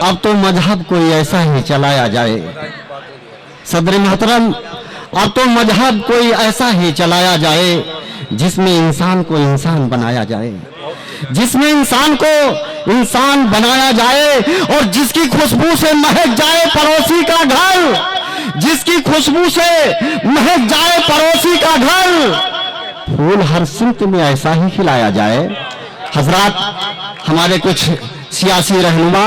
अब तो मजहब कोई ऐसा ही चलाया जाए। सदर मोहतरम, अब तो मजहब कोई ऐसा ही चलाया जाए जिसमें इंसान को इंसान बनाया जाए, जिसमें इंसान को इंसान बनाया जाए और जिसकी खुशबू से महक जाए पड़ोसी का घर, जिसकी खुशबू से महक जाए पड़ोसी का घर। फूल हर सिमत में ऐसा ही खिलाया जाए। हजरात, हमारे कुछ सियासी रहनुमा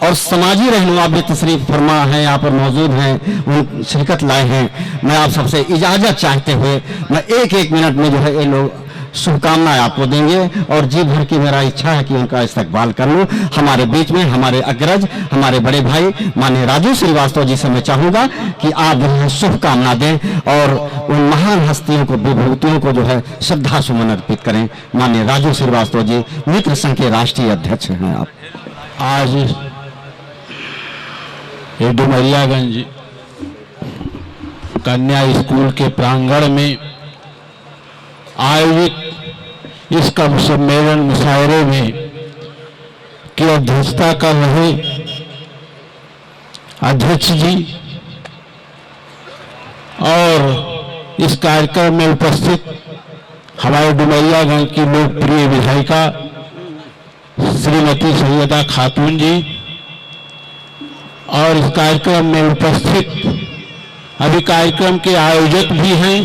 और समाजी रहनुमा भी तशरीफ फरमा है, यहाँ पर मौजूद हैं, उन शिरकत लाए हैं। मैं आप सबसे इजाजत चाहते हुए मैं एक मिनट में जो है ये लोग शुभकामनाएं आपको देंगे और जी भर की मेरा इच्छा है कि उनका इस्तकबाल कर लूं। हमारे बीच में हमारे अग्रज, हमारे बड़े भाई माननीय राजू श्रीवास्तव जी से मैं चाहूंगा कि आप जो है शुभकामना दें और उन महान हस्तियों को, विभूतियों को जो है श्रद्धा सुमन अर्पित करें। माननीय राजू श्रीवास्तव जी मित्र संघ के राष्ट्रीय अध्यक्ष हैं आप। आज ये डुमरियागंज कन्या स्कूल के प्रांगण में आयोजित इस कवि सम्मेलन मुशायरे में की अध्यक्षता कर रहे अध्यक्ष जी और इस कार्यक्रम में उपस्थित हमारे डुमरियागंज की लोकप्रिय विधायिका श्रीमती सैयदा खातून जी और इस कार्यक्रम में उपस्थित अभी कार्यक्रम के आयोजक भी हैं,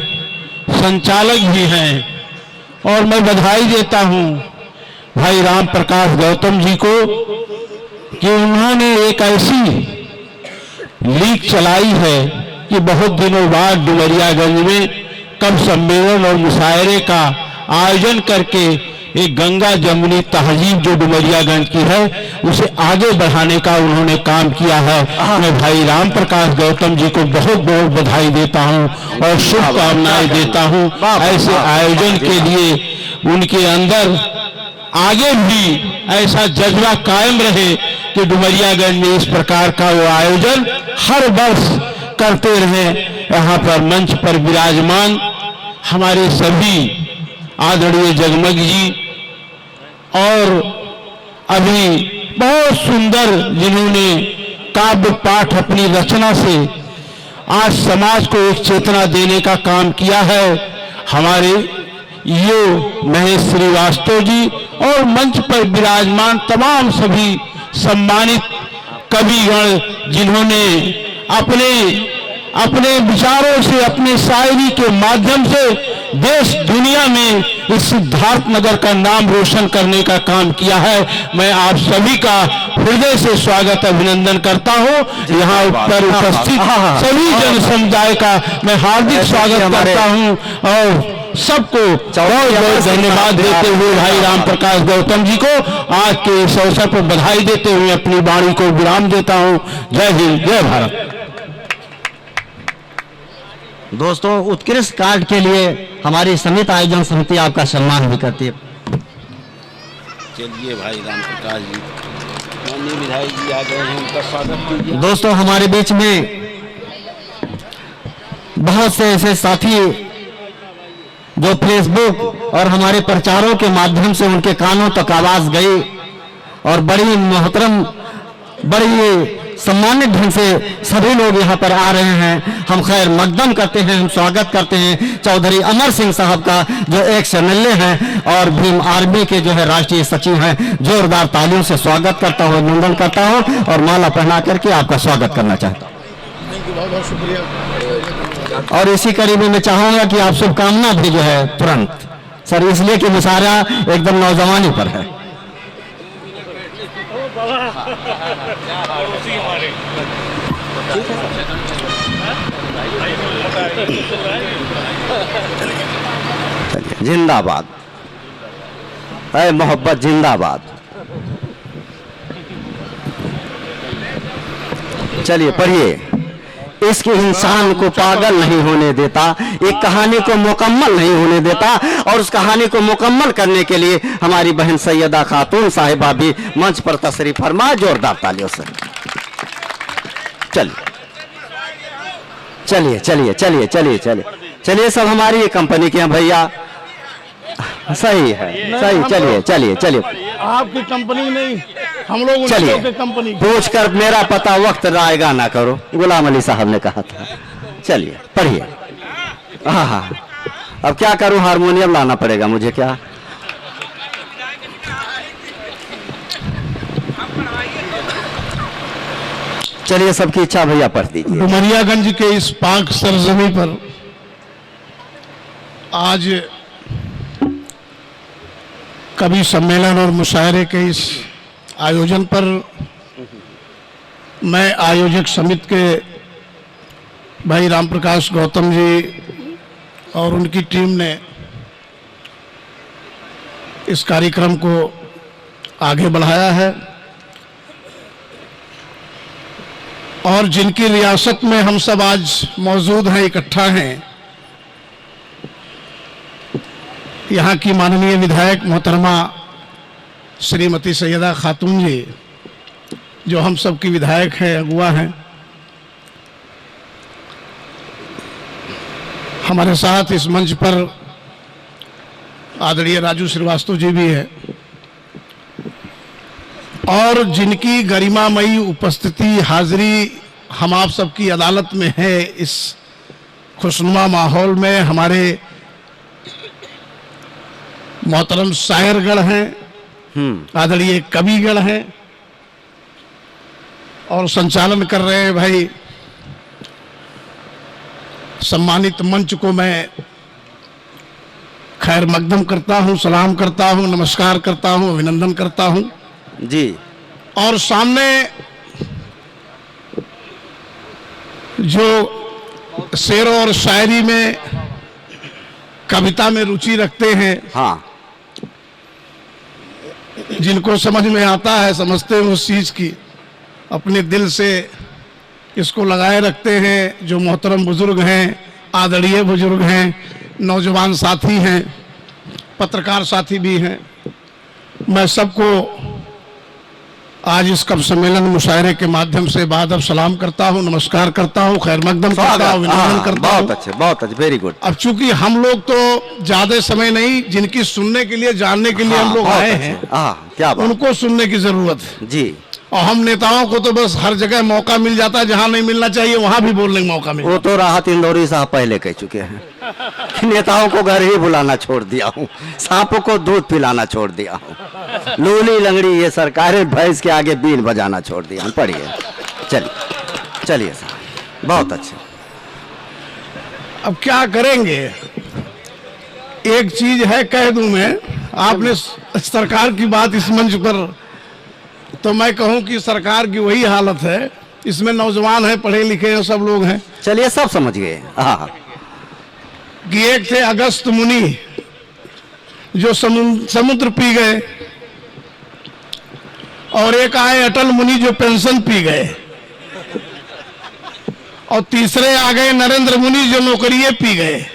संचालक भी हैं, और मैं बधाई देता हूं भाई राम प्रकाश गौतम जी को कि उन्होंने एक ऐसी लीग चलाई है कि बहुत दिनों बाद डुमरियागंज में कवि सम्मेलन और मुशायरे का आयोजन करके एक गंगा जमुनी तहजीब जो डुमरियागंज की है उसे आगे बढ़ाने का उन्होंने काम किया है। मैं भाई राम प्रकाश गौतम जी को बहुत बहुत बधाई देता हूं और शुभकामनाएं देता हूं। ऐसे आयोजन के लिए उनके अंदर आगे भी ऐसा जज्बा कायम रहे कि डुमरियागंज में इस प्रकार का वो आयोजन हर वर्ष करते रहे। यहाँ पर मंच पर विराजमान हमारे सभी आदरणीय जगमग जी और अभी बहुत सुंदर जिन्होंने काव्य पाठ अपनी रचना से आज समाज को एक चेतना देने का काम किया है, हमारे यो महेश श्रीवास्तव जी और मंच पर विराजमान तमाम सभी सम्मानित कविगण जिन्होंने अपने विचारों से, अपने शायरी के माध्यम से देश दुनिया में इस सिद्धार्थ नगर का नाम रोशन करने का काम किया है। मैं आप सभी का हृदय से स्वागत अभिनंदन करता हूं। यहाँ पर उपस्थित सभी जन समुदाय का मैं हार्दिक स्वागत करता हूं और सबको बहुत बहुत धन्यवाद देते हुए भाई राम प्रकाश गौतम जी को आज के इस अवसर पर बधाई देते हुए अपनी वाणी को विराम देता हूं। जय हिंद, जय भारत। दोस्तों, उत्कृष्ट कार्ड के लिए हमारी समिति आयोजन समिति आपका सम्मान भी करती है। चलिए भाई राम प्रकाश जी, माननीय विधायक जी आ गए हैं, उनका स्वागत कीजिए। दोस्तों, हमारे बीच में बहुत से ऐसे साथी जो फेसबुक और हमारे प्रचारों के माध्यम से उनके कानों तक आवाज गई और बड़ी मोहतरम, बड़ी सम्मानित ढंग से सभी लोग यहाँ पर आ रहे हैं। हम खैर मकदम करते हैं, हम स्वागत करते हैं चौधरी अमर सिंह साहब का जो एक्स MLA हैं और भीम आर्मी के जो है राष्ट्रीय सचिव हैं। जोरदार तालियों से स्वागत करता हूँ, अभिनंदन करता हूँ और माला पहना करके आपका स्वागत करना चाहता हूँ। बहुत बहुत शुक्रिया। और इसी कड़ी में मैं चाहूंगा कि आप शुभकामना भी जो है तुरंत सर, इसलिए कि मुशायरा एकदम नौजवानी पर है। जिंदाबाद, ऐ मोहब्बत जिंदाबाद। चलिए पढ़िए। इश्क इंसान को पागल नहीं होने देता, एक कहानी को मुकम्मल नहीं होने देता और उस कहानी को मुकम्मल करने के लिए हमारी बहन सैयदा खातून साहिबा भी मंच पर तशरीफ फरमा। जोरदार तालियों से। चलिए चलिए चलिए चलिए चलिए चलिए, सब हमारी कंपनी के हैं भैया। सही है, सही। चलिए चलिए चलिए। आपकी कंपनी नहीं, हम लोग उन चलिए लोगों के कंपनी पूछ कर मेरा पता वक्त रायगा ना करो, गुलाम अली साहब ने कहा था। चलिए पढ़िए। हाँ हाँ, अब क्या करूं, हारमोनियम लाना पड़ेगा मुझे क्या। चलिए सबकी इच्छा, भैया पढ़ दीजिए। डुमरियागंज के इस पाक सरजमी पर आज कवि सम्मेलन और मुशायरे के इस आयोजन पर मैं आयोजक समिति के भाई राम प्रकाश गौतम जी और उनकी टीम ने इस कार्यक्रम को आगे बढ़ाया है और जिनकी रियासत में हम सब आज मौजूद हैं, इकट्ठा हैं, यहाँ की माननीय विधायक मोहतरमा श्रीमती सैयदा खातून जी, जो हम सब की विधायक हैं, अगुआ हैं, हमारे साथ इस मंच पर आदरणीय राजू श्रीवास्तव जी भी है और जिनकी गरिमामयी उपस्थिति, हाजिरी हम आप सबकी अदालत में है। इस खुशनुमा माहौल में हमारे मोहतरम शायरगढ़ हैं, आदरणीय कविगढ़ हैं और संचालन कर रहे हैं भाई सम्मानित मंच को मैं खैर मकदम करता हूं, सलाम करता हूं, नमस्कार करता हूं, अभिनंदन करता हूं जी। और सामने जो शेर और शायरी में, कविता में रुचि रखते हैं, हाँ, जिनको समझ में आता है, समझते हैं उस चीज की, अपने दिल से इसको लगाए रखते हैं, जो मोहतरम बुजुर्ग हैं, आदरणीय बुजुर्ग हैं, नौजवान साथी हैं, पत्रकार साथी भी हैं, मैं सबको आज इस कवि सम्मेलन मुशायरे के माध्यम से बादब सलाम करता हूं, नमस्कार करता हूं, खैर मकदम करता हूं, अभिनंदन करता हूं। बहुत अच्छे, वेरी गुड। अब चूंकि हम लोग तो ज्यादा समय नहीं, जिनकी सुनने के लिए, जानने के लिए हम लोग आए हैं, क्या बात। उनको सुनने की जरूरत है जी। और हम नेताओं को तो बस हर जगह मौका मिल जाता है, जहां नहीं मिलना चाहिए वहां भी बोलने का मौका मिलता है। वो तो राहत इंदौरी साहब पहले कह चुके हैं कि नेताओं को घर ही बुलाना छोड़ दिया हूँ, सांपों को दूध पिलाना छोड़ दिया हूँ, लूली लंगड़ी ये सरकारें भैंस के आगे बीन बजाना छोड़ दिया हूँ। पढ़िए। चलिए चलिए साहब, बहुत अच्छे। अब क्या करेंगे, एक चीज है कह दूं मैं, आपने सरकार की बात इस मंच पर, तो मैं कहूं कि सरकार की वही हालत है, इसमें नौजवान हैं, पढ़े लिखे हैं, सब लोग हैं। चलिए सब समझ गए। हाँ, कि एक थे अगस्त मुनि जो समुद्र पी गए और एक आए अटल मुनि जो पेंशन पी गए और तीसरे आ गए नरेंद्र मुनि जो नौकरियां पी गए।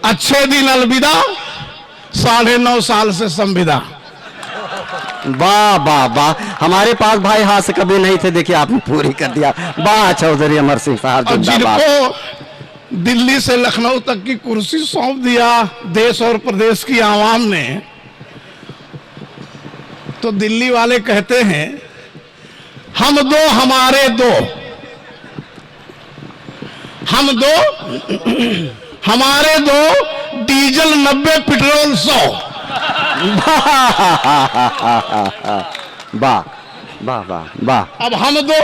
अच्छे दिन अलविदा, 9.5 साल से संविदा। वाह वाह वाह, हमारे पास भाई हाथ से कभी नहीं थे, देखिए आपने पूरी कर दिया। वाह चौधरी अमर सिंह साहब, और जिनको दिल्ली से लखनऊ तक की कुर्सी सौंप दिया देश और प्रदेश की आवाम ने, तो दिल्ली वाले कहते हैं हम दो हमारे दो, हम दो हमारे दो, डीजल 90 पेट्रोल 100। वाह वाह वाह वाह। अब हम दो,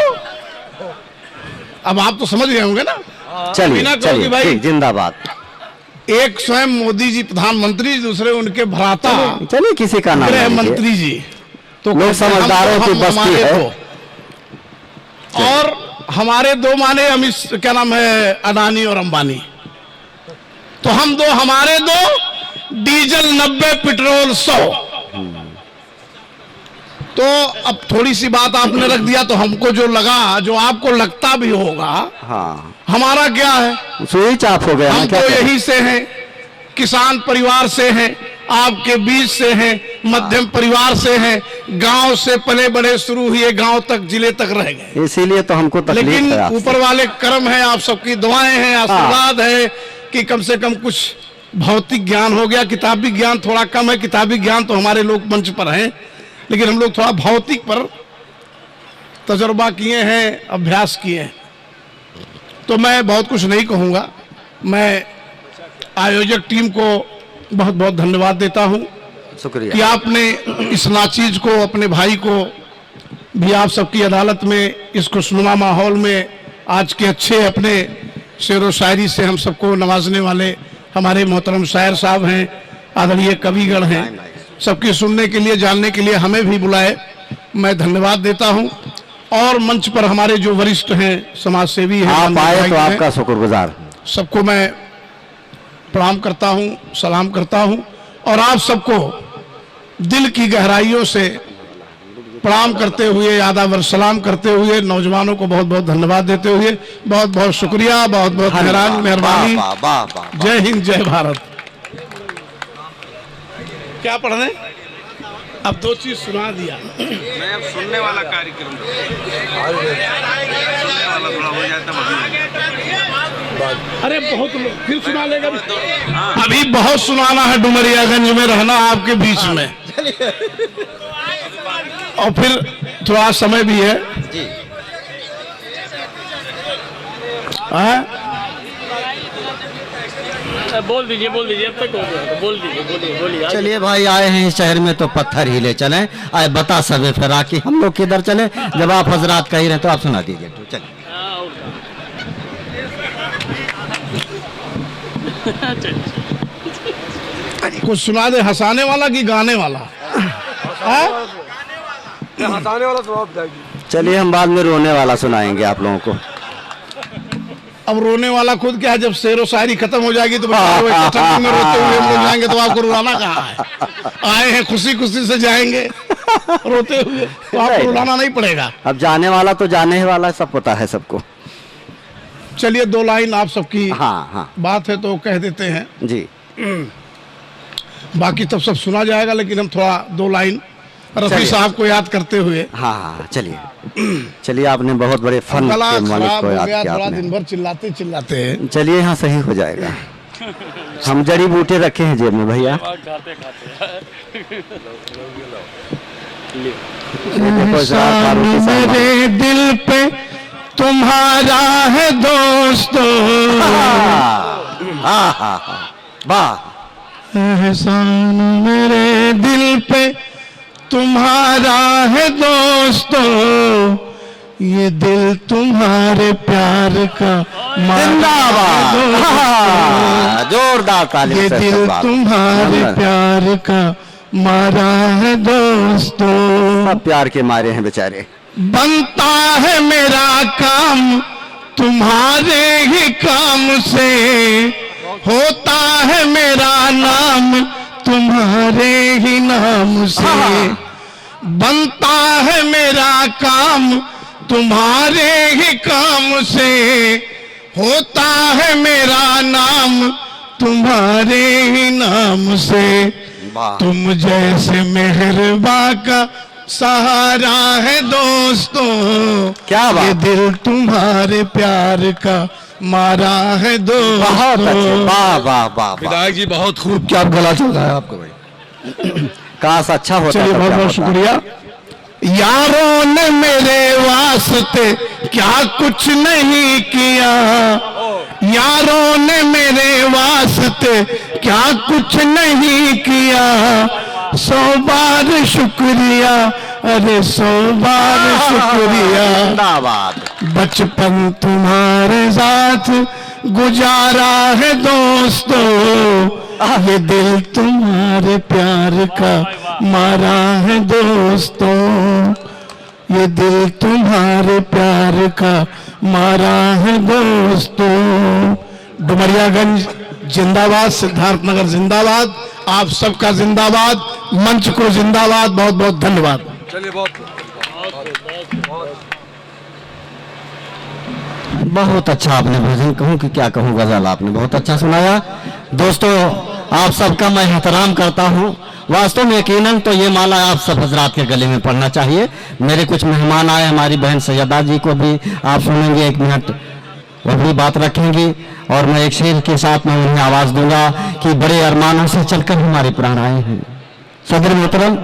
अब आप तो समझ गए होंगे ना। चलिए चलिए भाई, जिंदाबाद। एक स्वयं मोदी जी प्रधानमंत्री, दूसरे उनके भ्राता चलिए किसी का नाम गृह मंत्री जी, तो लोग समझदारों की बस्ती है। और हमारे दो माने अमित, क्या नाम है, अडानी और अंबानी, तो हम दो हमारे दो, डीजल 90 पेट्रोल 100। तो अब थोड़ी सी बात आपने रख दिया तो हमको जो लगा, जो आपको लगता भी होगा, हाँ, हमारा क्या है, स्विच ऑफ हो गया। हम तो यही से हैं, किसान परिवार से हैं, आपके बीच से हैं, मध्यम परिवार से हैं, गांव से पले बड़े शुरू हुए, गांव तक, जिले तक रह गए। इसीलिए तो हमको तकलीफ है। लेकिन ऊपर वाले कर्म है, आप सबकी दुआएं हैं, आशीर्वाद है कि कम से कम कुछ भौतिक ज्ञान हो गया, किताबी ज्ञान थोड़ा कम है। किताबी ज्ञान तो हमारे लोग मंच पर हैं, लेकिन हम लोग थोड़ा भौतिक पर तजुर्बा किए हैं, अभ्यास किए हैं। तो मैं बहुत कुछ नहीं कहूँगा। मैं आयोजक टीम को बहुत बहुत धन्यवाद देता हूँ शुक्रिया कि आपने इस नाचीज को, अपने भाई को भी आप सबकी अदालत में इस खुशनुमा माहौल में आज के अच्छे अपने शेर व शायरी से हम सबको नवाजने वाले हमारे मोहतरम शायर साहब हैं, आदरणीय कविगण हैं, सबके सुनने के लिए, जानने के लिए हमें भी बुलाए। मैं धन्यवाद देता हूं। और मंच पर हमारे जो वरिष्ठ हैं, समाज सेवी हैं, आप आए तो आपका शुक्रगुजार। सबको मैं प्रणाम करता हूं, सलाम करता हूं और आप सबको दिल की गहराइयों से प्रणाम करते हुए, आदाब सलाम करते हुए, नौजवानों को बहुत बहुत धन्यवाद देते हुए बहुत बहुत शुक्रिया, बहुत बहुत मेहरबानी। जय हिंद, जय भारत। क्या पढ़ने? अब दो चीज सुना दिया। मैं अब सुनने वाला कार्यक्रम सुनने वाला थोड़ा हो जाता है। अरे बहुत लोग फिर सुना लेगा। अभी बहुत सुनाना है। डुमरियागंज में रहना आपके बीच में, और फिर थोड़ा समय भी है जी। बोल दीजिए अब तक हो गया तो बोल दीजिए। चलिए भाई, आए हैं इस शहर में तो पत्थर ही ले चले। आए बता सबे फिरा कि हम लोग किधर चले। जब आप हजरात कह रहे हैं तो आप सुना दीजिए। तो चलिए कुछ सुना दे। हंसाने वाला कि गाने वाला? हंसाने वाला सुनाओ। चलिए हम बाद में रोने वाला सुनाएंगे आप लोगों को। अब रोने वाला खुद क्या है? जब शेर व शायरी खत्म हो जाएगी तो में रोते हुए हम लोग जाएंगे तो आपको रुलाना कहाँ है? आए हैं खुशी खुशी से जाएंगे रोते हुए, तो आपको रुलाना नहीं पड़ेगा। अब जाने वाला तो जाने ही वाला, सब पता है सबको। चलिए दो लाइन आप सबकी हाँ बात है तो कह देते हैं जी। बाकी तब सब सुना जाएगा, लेकिन हम थोड़ा दो लाइन रफी साहब को याद करते हुए। हाँ चलिए आपने बहुत बड़े फन के मालिक को याद किया आपने। दिन भर चिल्लाते चिल्लाते। चलिए यहाँ सही हो जाएगा। हम जड़ी बूटे रखे हैं जेब में भैया। मेरे दिल पे तुम्हारा है दोस्तों, एहसान मेरे दिल पे तुम्हारा है दोस्तों, ये दिल तुम्हारे प्यार का जिंदाबाद। जोरदार ताली। ये दिल तुम्हारे प्यार का मारा है दोस्तों। सब प्यार के मारे हैं बेचारे। बनता है मेरा काम तुम्हारे ही काम से, होता है मेरा नाम तुम्हारे ही नाम से। बनता है मेरा काम तुम्हारे ही काम से, होता है मेरा नाम तुम्हारे ही नाम से। तुम जैसे मेहरबा का सहारा है दोस्तों, क्या बात। ये दिल तुम्हारे प्यार का मारा है दोस्तों। बहुत अच्छे, वाह वाह वाह। विधायक जी बहुत खूब। क्या गला चल रहा है आपको भाई? काश अच्छा होता। चलिए बहुत बहुत शुक्रिया। यारों ने मेरे वास्ते क्या कुछ नहीं किया, यारों ने मेरे वास्ते क्या कुछ नहीं किया। 100 बार शुक्रिया, अरे 100 बार शुक्रिया। बचपन तुम्हारे साथ गुजारा है दोस्तों, ये दिल तुम्हारे प्यार का मारा है दोस्तों, ये दिल तुम्हारे प्यार का मारा है दोस्तों। डुमरियागंज जिंदाबाद, सिद्धार्थनगर जिंदाबाद, आप सबका जिंदाबाद, मंच को जिंदाबाद। बहुत बहुत धन्यवाद। चलिए बहुत अच्छा आपने भजन कहूँ कि क्या कहूँ, गजल आपने बहुत अच्छा सुनाया। दोस्तों आप सबका मैं एहतराम करता हूँ। वास्तव में यकीनन तो ये माला आप सब हजरात के गले में पड़ना चाहिए। मेरे कुछ मेहमान आए, हमारी बहन सैयदा जी को भी आप सुनेंगे 1 मिनट। वो भी बात रखेंगी और मैं एक शेर के साथ में उन्हें आवाज दूंगा कि बड़े अरमानों से चलकर हमारे प्राण आए हैं। सदर मोहतरम,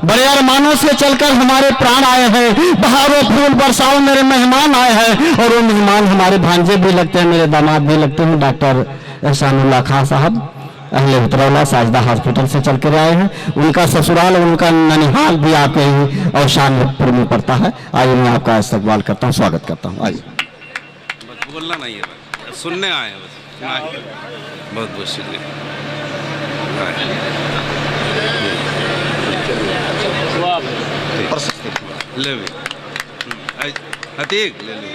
बड़े अरमानों से चलकर हमारे प्राण आए हैं, बहारों फूल बरसाओ मेरे मेहमान आए हैं, और वो मेहमान हमारे भांजे भी लगते हैं, मेरे दामाद भी लगते हैं। डॉक्टर एहसानुल्लाह खान साहब अहले उतरौला साजदा हॉस्पिटल से चल कर आए हैं। उनका ससुराल और उनका ननिहाल भी आपके ही और शानपुर में पड़ता है। आइए मैं आपका इस्तकबाल करता हूँ, स्वागत करता हूँ। आइए। बस बोलना नहीं है, बस सुनने आए हैं, बस बहुत बहुत शुक्रिया। ले भी अतीक ले ली।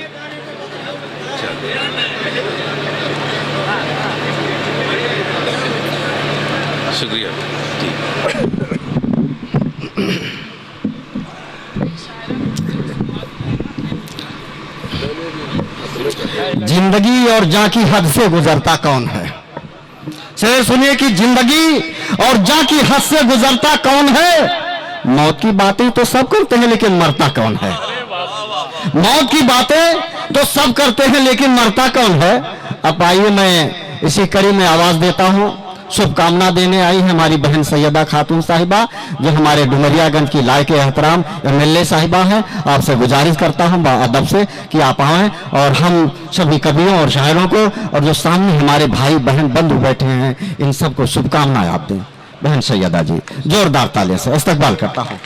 शुक्रिया। जिंदगी और जान की हद से गुजरता कौन है? शेर सुनिए कि जिंदगी और जान की हद से गुजरता कौन है? मौत की बातें तो सब करते हैं लेकिन मरता कौन है? मौत की बातें तो सब करते हैं लेकिन मरता कौन है? अब आइए मैं इसी कड़ी में आवाज देता हूं। शुभकामना देने आई है हमारी बहन सैयदा खातून साहिबा, जो हमारे डुमरियागंज की लायक एहतराम MLA साहिबा हैं। आपसे गुजारिश करता हूं अदब से कि आप आएं और हम सभी कवियों और शायरों को और जो सामने हमारे भाई बहन बंधु बैठे हैं इन सबको शुभकामनाएं आप दें। बहन सैयदा जी, जोरदार तालियों से इस्तकबाल करता हूं।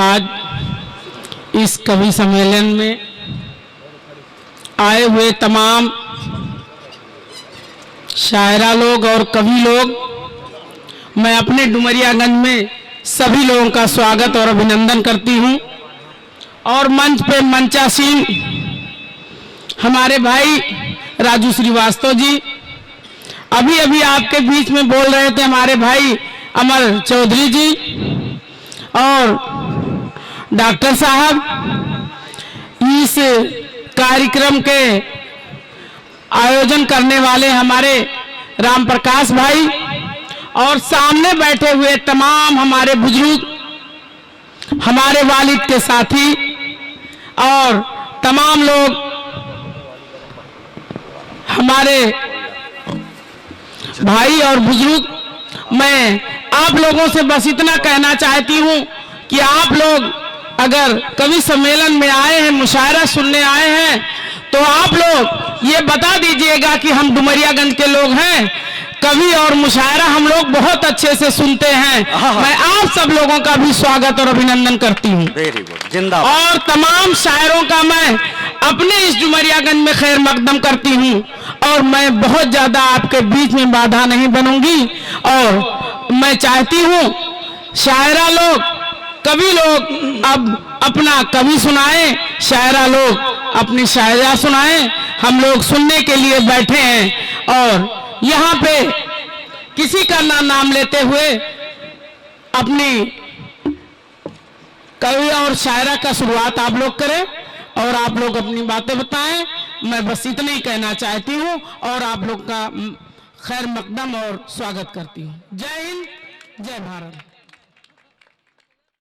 आज इस कवि सम्मेलन में आए हुए तमाम शायरा लोग और कवि लोग, मैं अपने डुमरियागंज में सभी लोगों का स्वागत और अभिनंदन करती हूं। और मंच पे मंचासीन हमारे भाई राजू श्रीवास्तव जी, अभी अभी आपके बीच में बोल रहे थे हमारे भाई अमर चौधरी जी और डॉक्टर साहब। इस कार्यक्रम के आयोजन करने वाले हमारे राम प्रकाश भाई और सामने बैठे हुए तमाम हमारे बुजुर्ग, हमारे वालिद के साथी और तमाम लोग, हमारे भाई और बुजुर्ग, मैं आप लोगों से बस इतना कहना चाहती हूं कि आप लोग अगर कवि सम्मेलन में आए हैं, मुशायरा सुनने आए हैं, तो आप लोग ये बता दीजिएगा कि हम डुमरियागंज के लोग हैं। कवि और मुशायरा हम लोग बहुत अच्छे से सुनते हैं। मैं आप सब लोगों का भी स्वागत और अभिनंदन करती हूँ। वेरी गुड, जिंदाबाद। और तमाम शायरों का मैं अपने इस डुमरियागंज में खैर मकदम करती हूँ। और मैं बहुत ज्यादा आपके बीच में बाधा नहीं बनूंगी। और मैं चाहती हूँ शायरा लोग, कवि लोग अब अपना कवि सुनाएं, शायरा लोग अपनी शायरा सुनाएं। हम लोग सुनने के लिए बैठे हैं और यहाँ पे किसी का नाम लेते हुए अपनी कवि और शायरा का शुरुआत आप लोग करें और आप लोग अपनी बातें बताएं। मैं बस इतना ही कहना चाहती हूँ और आप लोग का खैर मकदम और स्वागत करती हूँ। जय हिंद, जय भारत।